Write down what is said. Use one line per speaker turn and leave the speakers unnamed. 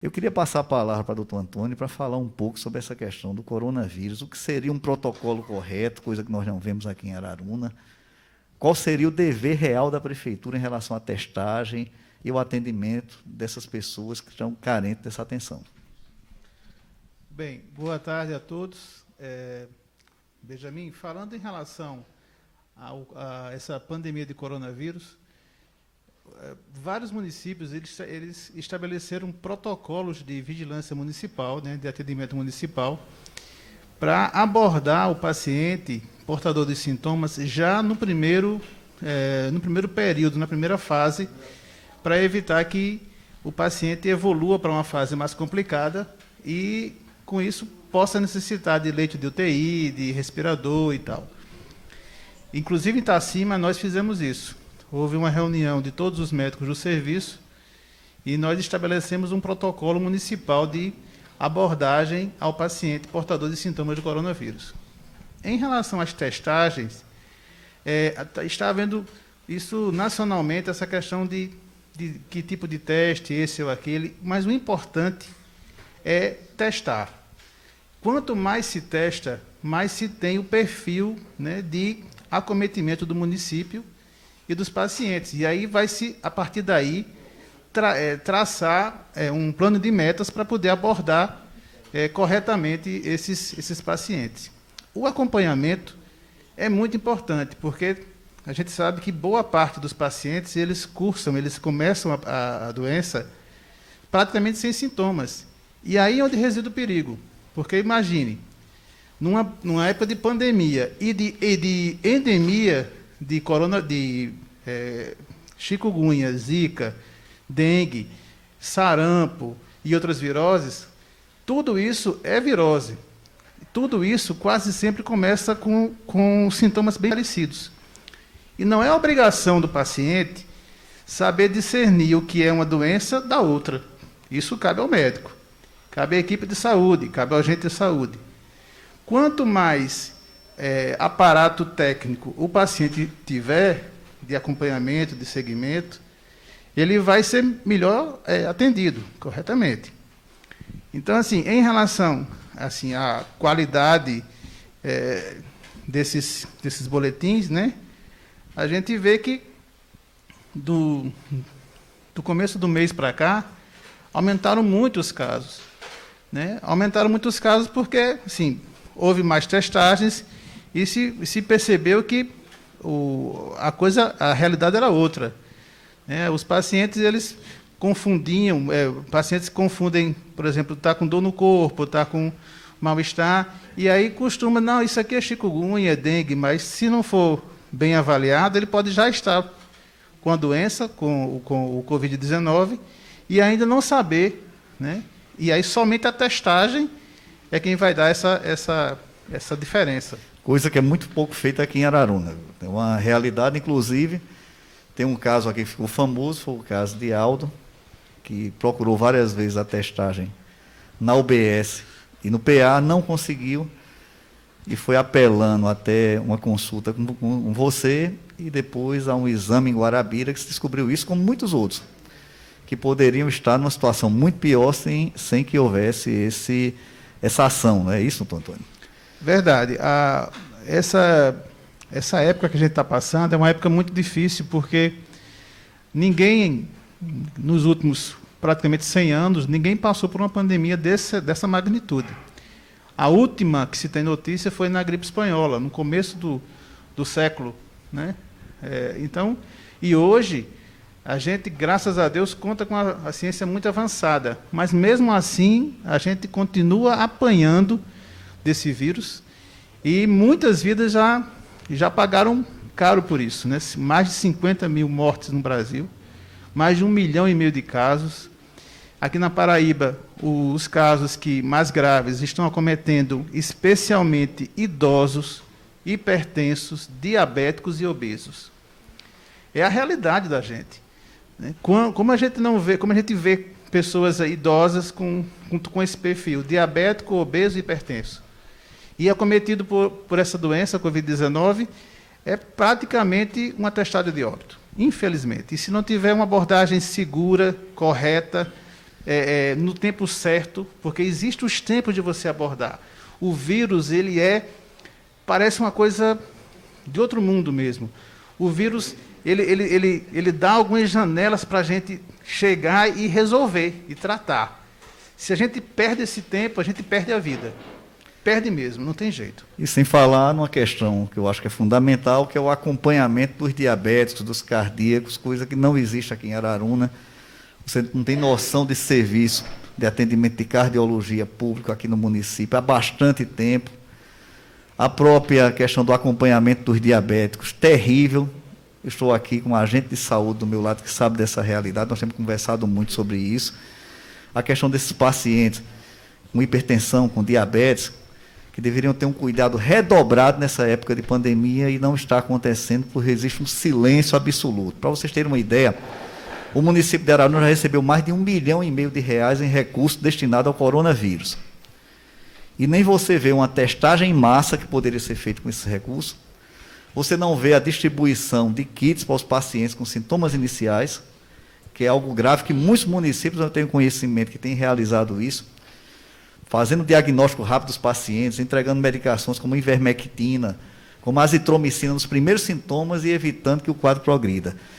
Eu queria passar a palavra para o doutor Antônio para falar um pouco sobre essa questão do coronavírus, o que seria um protocolo correto, coisa que nós não vemos aqui em Araruna, qual seria o dever real da prefeitura em relação à testagem e o atendimento dessas pessoas que estão carentes dessa atenção.
Bem, boa tarde a todos. Benjamin, falando em relação a essa pandemia de coronavírus, vários municípios eles estabeleceram protocolos de vigilância municipal, né, de atendimento municipal, para abordar o paciente portador de sintomas já no primeiro período, na primeira fase, para evitar que o paciente evolua para uma fase mais complicada e, com isso, possa necessitar de leito de UTI, de respirador e tal. Inclusive, em Itacima, nós fizemos isso. Houve uma reunião de todos os médicos do serviço e nós estabelecemos um protocolo municipal de abordagem ao paciente portador de sintomas de coronavírus. Em relação às testagens, está havendo isso nacionalmente, essa questão de que tipo de teste, esse ou aquele, mas o importante é testar. Quanto mais se testa, mais se tem o perfil, né, de acometimento do município e dos pacientes. E aí vai-se, a partir daí, traçar um plano de metas para poder abordar corretamente esses pacientes. O acompanhamento é muito importante, porque a gente sabe que boa parte dos pacientes, eles começam a doença praticamente sem sintomas. E aí é onde reside o perigo. Porque imagine, numa época de pandemia e de endemia de chikungunya, zika, dengue, sarampo e outras viroses, tudo isso é virose. Tudo isso quase sempre começa com sintomas bem parecidos. E não é obrigação do paciente saber discernir o que é uma doença da outra. Isso cabe ao médico, cabe à equipe de saúde, cabe ao agente de saúde. Quanto mais aparato técnico o paciente tiver, de acompanhamento, de segmento, ele vai ser melhor atendido corretamente. Então, assim, em relação à qualidade desses boletins, né, a gente vê que do começo do mês para cá, aumentaram muito os casos. Né? Aumentaram muito os casos porque, assim, houve mais testagens e se percebeu que a realidade era outra. Né? Os pacientes, eles confundiam, pacientes confundem, por exemplo, está com dor no corpo, está com mal-estar, e aí costuma, não, isso aqui é chikungunya, é dengue, mas se não for bem avaliado, ele pode já estar com a doença, com o Covid-19, e ainda não saber, né? E aí somente a testagem é quem vai dar essa diferença.
Coisa que é muito pouco feita aqui em Araruna. Tem uma realidade, inclusive, tem um caso aqui que ficou famoso, foi o caso de Aldo, que procurou várias vezes a testagem na UBS e no PA, não conseguiu, e foi apelando até uma consulta com você e depois a um exame em Guarabira, que se descobriu isso, como muitos outros, que poderiam estar numa situação muito pior sem que houvesse essa ação, não é isso, doutor Antônio?
Verdade. Essa época que a gente está passando é uma época muito difícil, porque ninguém, nos últimos praticamente 100 anos, ninguém passou por uma pandemia dessa magnitude. A última que se tem notícia foi na gripe espanhola, no começo do século. Né? E hoje, a gente, graças a Deus, conta com a ciência muito avançada, mas mesmo assim, a gente continua apanhando desse vírus e muitas vidas já pagaram caro por isso. Né? Mais de 50 mil mortes no Brasil, mais de 1,5 milhão de casos. Aqui na Paraíba, os casos mais graves estão acometendo especialmente idosos, hipertensos, diabéticos e obesos. É a realidade da gente. Né? Como a gente vê pessoas idosas com esse perfil, diabético, obeso e hipertenso. E acometido por essa doença, Covid-19, é praticamente um atestado de óbito, infelizmente. E se não tiver uma abordagem segura, correta, no tempo certo, porque existe os tempos de você abordar. O vírus, parece uma coisa de outro mundo mesmo. O vírus, ele dá algumas janelas para a gente chegar e resolver, e tratar. Se a gente perde esse tempo, a gente perde a vida. Perde mesmo, não tem jeito.
E sem falar numa questão que eu acho que é fundamental, que é o acompanhamento dos diabéticos, dos cardíacos, coisa que não existe aqui em Araruna. Você não tem noção de serviço de atendimento de cardiologia público aqui no município há bastante tempo. A própria questão do acompanhamento dos diabéticos, terrível. Eu estou aqui com um agente de saúde do meu lado que sabe dessa realidade, nós temos conversado muito sobre isso. A questão desses pacientes com hipertensão, com diabetes, que deveriam ter um cuidado redobrado nessa época de pandemia e não está acontecendo porque existe um silêncio absoluto. Para vocês terem uma ideia, o município de Araruna já recebeu mais de R$ 1,5 milhão em recursos destinados ao coronavírus. E nem você vê uma testagem em massa que poderia ser feita com esses recursos. Você não vê a distribuição de kits para os pacientes com sintomas iniciais, que é algo grave, que muitos municípios, eu tenho conhecimento que têm realizado isso, fazendo diagnóstico rápido dos pacientes, entregando medicações como ivermectina, como azitromicina nos primeiros sintomas e evitando que o quadro progrida.